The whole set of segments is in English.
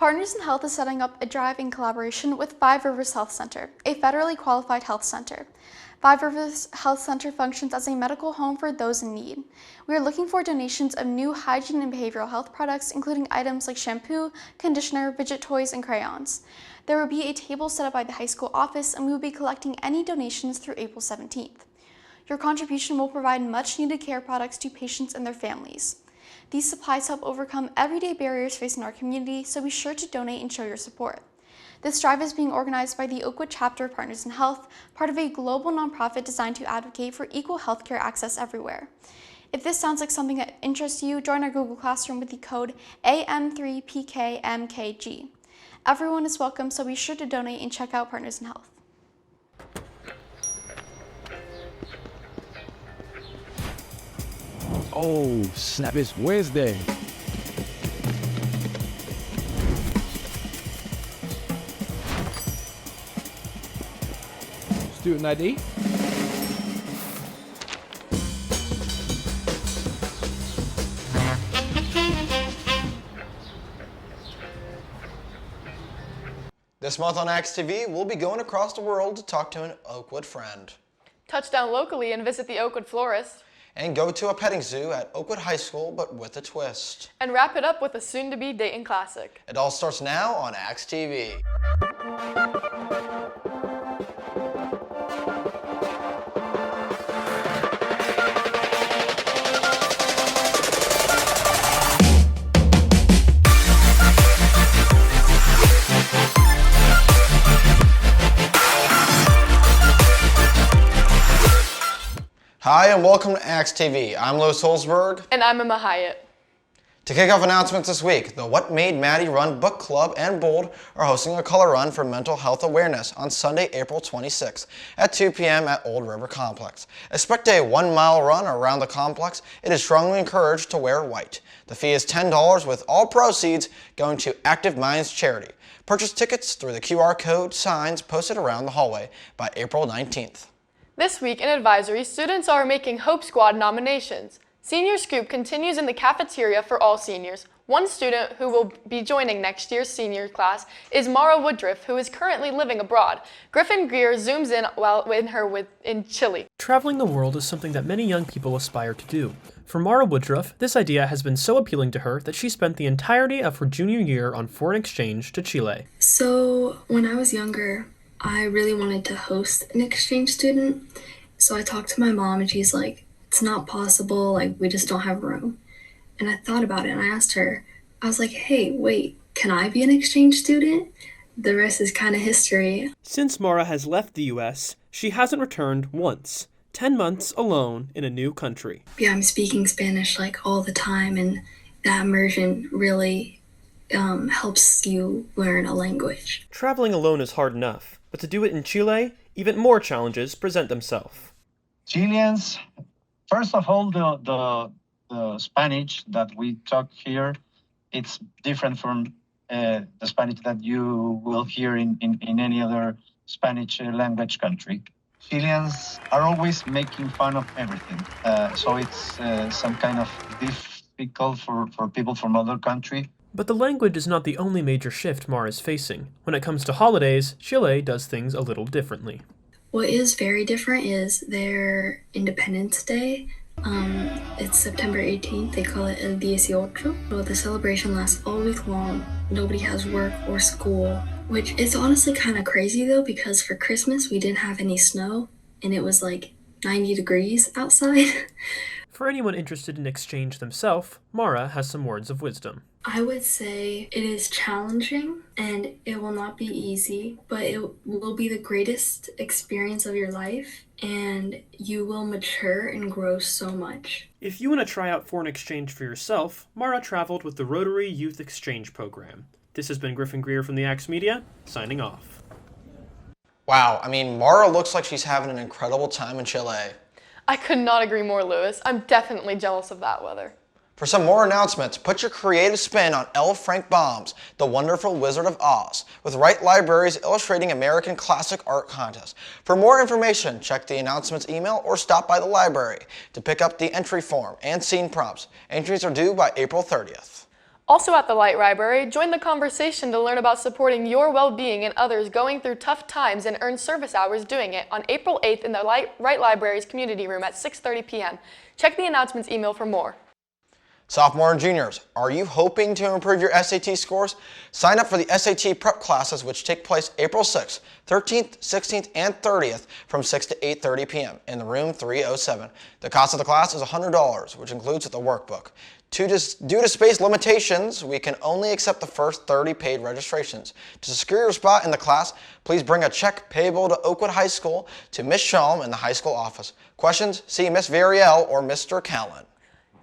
Partners in Health is setting up a drive in collaboration with Five Rivers Health Center, a federally qualified health center. Five Rivers Health Center functions as a medical home for those in need. We are looking for donations of new hygiene and behavioral health products, including items like shampoo, conditioner, fidget toys, and crayons. There will be a table set up by the high school office, and we will be collecting any donations through April 17th. Your contribution will provide much-needed care products to patients and their families. These supplies help overcome everyday barriers facing our community, so be sure to donate and show your support. This drive is being organized by the Oakwood chapter of Partners in Health, part of a global nonprofit designed to advocate for equal healthcare access everywhere. If this sounds like something that interests you, join our Google Classroom with the code AM3PKMKG. Everyone is welcome, so be sure to donate and check out Partners in Health. Oh, snap, it's Wednesday. Student ID. This month on AXTV, we'll be going across the world to talk to an Oakwood friend. Touchdown locally and visit the Oakwood florist. And go to a petting zoo at Oakwood High School, but with a twist. And wrap it up with a soon-to-be Dayton classic. It all starts now on AXTV. Hi and welcome to AXTV. I'm Louis Holzberg. And I'm Emma Hyatt. To kick off announcements this week, the What Made Maddie Run Book Club and Bold are hosting a color run for mental health awareness on Sunday, April 26th at 2 p.m. at Old River Complex. Expect a 1-mile run around the complex. It is strongly encouraged to wear white. The fee is $10 with all proceeds going to Active Minds charity. Purchase tickets through the QR code signs posted around the hallway by April 19th. This week in Advisory, students are making Hope Squad nominations. Senior Scoop continues in the cafeteria for all seniors. One student who will be joining next year's senior class is Mara Woodruff, who is currently living abroad. Griffin Greer zooms in while in Chile. Traveling the world is something that many young people aspire to do. For Mara Woodruff, this idea has been so appealing to her that she spent the entirety of her junior year on foreign exchange to Chile. So when I was younger, I really wanted to host an exchange student. So I talked to my mom and she's like, it's not possible, like we just don't have room. And I thought about it and I asked her, I was like, hey, wait, can I be an exchange student? The rest is kind of history. Since Mara has left the US, she hasn't returned once. 10 months alone in a new country. Yeah, I'm speaking Spanish like all the time, and that immersion really helps you learn a language. Traveling alone is hard enough, but to do it in Chile, even more challenges present themselves. Chileans, first of all, the Spanish that we talk here, it's different from the Spanish that you will hear in any other Spanish language country. Chileans are always making fun of everything, so it's some kind of difficult for people from other countries. But the language is not the only major shift Mara is facing. When it comes to holidays, Chile does things a little differently. What is very different is their Independence Day. It's September 18th. They call it El 18. So the celebration lasts all week long. Nobody has work or school, which is honestly kind of crazy though, because for Christmas we didn't have any snow and it was like 90 degrees outside. For anyone interested in exchange themselves, Mara has some words of wisdom. I would say it is challenging and it will not be easy, but it will be the greatest experience of your life and you will mature and grow so much. If you want to try out foreign exchange for yourself, Mara traveled with the Rotary Youth Exchange Program. This has been Griffin Greer from the Axe Media, signing off. Wow, I mean, Mara looks like she's having an incredible time in Chile. I could not agree more, Louis. I'm definitely jealous of that weather. For some more announcements, put your creative spin on L. Frank Baum's The Wonderful Wizard of Oz, with Wright Libraries illustrating American classic art contest. For more information, check the announcements email or stop by the library to pick up the entry form and scene prompts. Entries are due by April 30th. Also at the Light Library, join the conversation to learn about supporting your well-being and others going through tough times and earn service hours doing it on April 8th in the Light Library's community room at 6:30 p.m. Check the announcements email for more. Sophomore and juniors, are you hoping to improve your SAT scores? Sign up for the SAT prep classes, which take place April 6th, 13th, 16th, and 30th from 6 to 8:30 p.m. in the room 307. The cost of the class is $100, which includes the workbook. Due to space limitations, we can only accept the first 30 paid registrations. To secure your spot in the class, please bring a check payable to Oakwood High School to Ms. Shalm in the high school office. Questions? See Ms. Variel or Mr. Callan.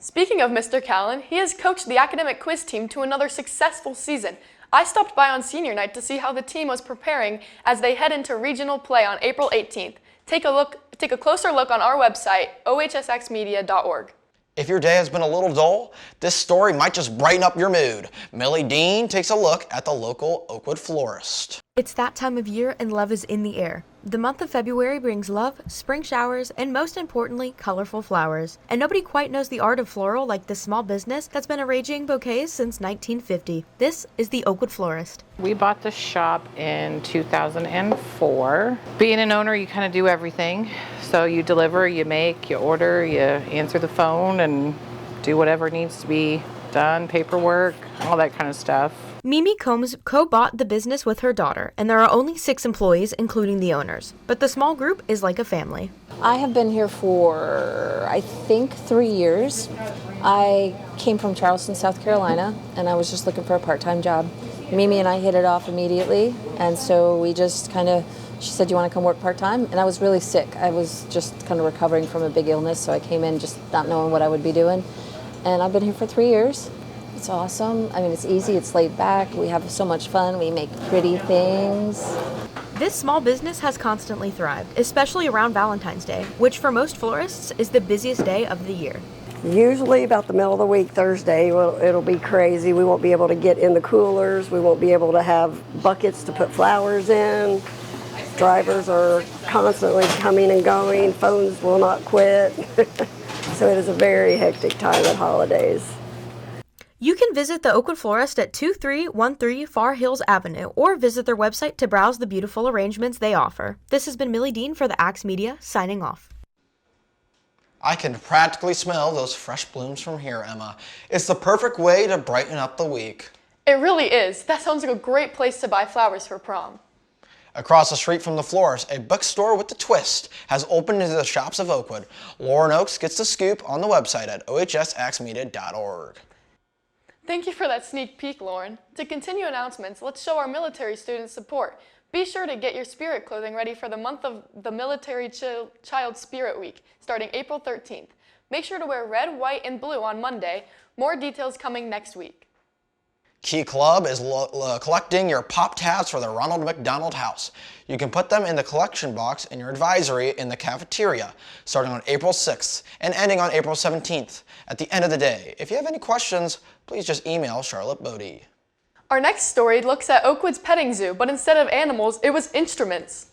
Speaking of Mr. Callan, he has coached the academic quiz team to another successful season. I stopped by on senior night to see how the team was preparing as they head into regional play on April 18th. Take a closer look on our website, ohsxmedia.org. If your day has been a little dull, this story might just brighten up your mood. Millie Dean takes a look at the local Oakwood florist. It's that time of year and love is in the air. The month of February brings love, spring showers, and most importantly, colorful flowers. And nobody quite knows the art of floral like this small business that's been arranging bouquets since 1950. This is the Oakwood Florist. We bought the shop in 2004. Being an owner, you kind of do everything. So you deliver, you make, you order, you answer the phone, and do whatever needs to be done, paperwork, all that kind of stuff. Mimi Combs co-bought the business with her daughter, and there are only 6 employees, including the owners. But the small group is like a family. I have been here for, I think, 3 years. I came from Charleston, South Carolina, and I was just looking for a part-time job. Mimi and I hit it off immediately, and so we just she said, "You want to come work part-time?" And I was really sick. I was just kind of recovering from a big illness, so I came in just not knowing what I would be doing. And I've been here for 3 years. It's awesome. I mean, it's easy, it's laid back, we have so much fun, we make pretty things. This small business has constantly thrived, especially around Valentine's Day, which for most florists is the busiest day of the year. Usually about the middle of the week, Thursday, it'll be crazy. We won't be able to get in the coolers, we won't be able to have buckets to put flowers in. Drivers are constantly coming and going, phones will not quit. So it is a very hectic time at holidays. You can visit the Oakwood Florist at 2313 Far Hills Avenue or visit their website to browse the beautiful arrangements they offer. This has been Millie Dean for the AXT Media, signing off. I can practically smell those fresh blooms from here, Emma. It's the perfect way to brighten up the week. It really is. That sounds like a great place to buy flowers for prom. Across the street from the florist, a bookstore with a twist has opened into the shops of Oakwood. Lauren Oakes gets the scoop on the website at ohsxmedia.org. Thank you for that sneak peek, Lauren. To continue announcements, let's show our military students support. Be sure to get your spirit clothing ready for the month of the Military Child Spirit Week, starting April 13th. Make sure to wear red, white, and blue on Monday. More details coming next week. Key Club is collecting your pop tabs for the Ronald McDonald House. You can put them in the collection box in your advisory in the cafeteria, starting on April 6th and ending on April 17th. At the end of the day, if you have any questions, please just email Charlotte Bodie. Our next story looks at Oakwood's petting zoo, but instead of animals, it was instruments.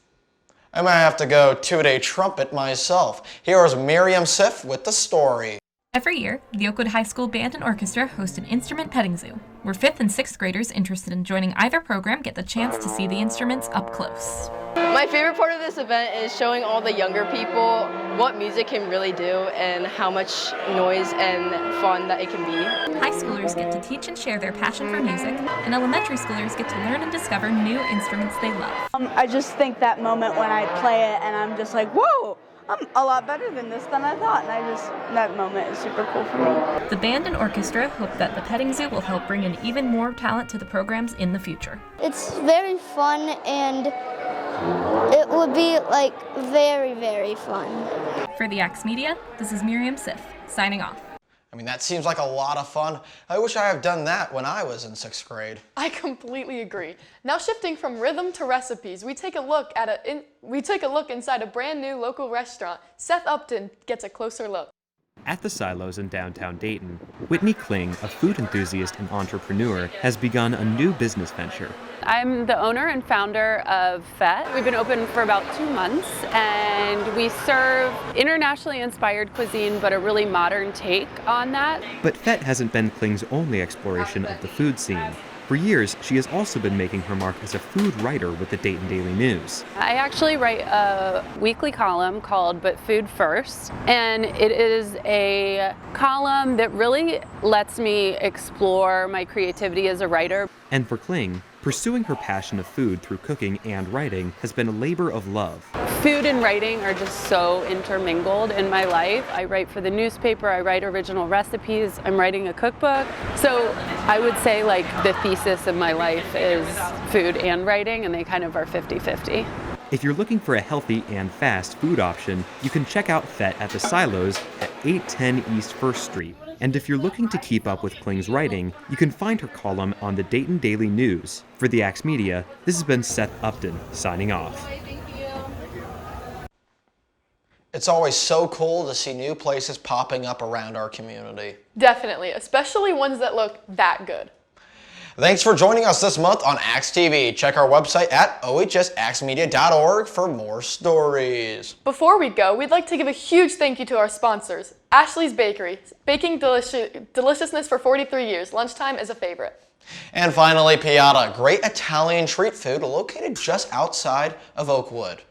I might have to go toot a trumpet myself. Here is Miriam Siff with the story. Every year, the Oakwood High School Band and Orchestra host an instrument petting zoo, where 5th and 6th graders interested in joining either program get the chance to see the instruments up close. My favorite part of this event is showing all the younger people what music can really do and how much noise and fun that it can be. High schoolers get to teach and share their passion for music, and elementary schoolers get to learn and discover new instruments they love. I just think that moment when I play it and I'm just like, whoa! I'm a lot better than this than I thought, and that moment is super cool for me. The band and orchestra hope that the petting zoo will help bring in even more talent to the programs in the future. It's very fun, and it would be like very, very fun. For the AXT Media, this is Miriam Siff, signing off. I mean, that seems like a lot of fun. I wish I had done that when I was in 6th grade. I completely agree. Now shifting from rhythm to recipes, we take a look inside a brand new local restaurant. Seth Upton gets a closer look. at the Silos in downtown Dayton. Whitney Kling, a food enthusiast and entrepreneur, has begun a new business venture. I'm the owner and founder of FET. We've been open for about 2 months, and we serve internationally inspired cuisine, but a really modern take on that. But FET hasn't been Kling's only exploration of the food scene. For years, she has also been making her mark as a food writer with the Dayton Daily News. I actually write a weekly column called But Food First, and it is a column that really lets me explore my creativity as a writer. And for Kling, pursuing her passion of food through cooking and writing has been a labor of love. Food and writing are just so intermingled in my life. I write for the newspaper, I write original recipes, I'm writing a cookbook. So I would say like the thesis of my life is food and writing, and they kind of are 50-50. If you're looking for a healthy and fast food option, you can check out FET at the Silos at 810 East 1st Street. And if you're looking to keep up with Kling's writing, you can find her column on the Dayton Daily News. For the Axe Media, this has been Seth Upton, signing off. It's always so cool to see new places popping up around our community. Definitely, especially ones that look that good. Thanks for joining us this month on AXTV. Check our website at ohsaxmedia.org for more stories. Before we go, we'd like to give a huge thank you to our sponsors, Ashley's Bakery, baking deliciousness for 43 years. Lunchtime is a favorite. And finally, Piata, great Italian treat food located just outside of Oakwood.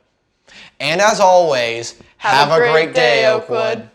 And as always, have a great day, Oakwood.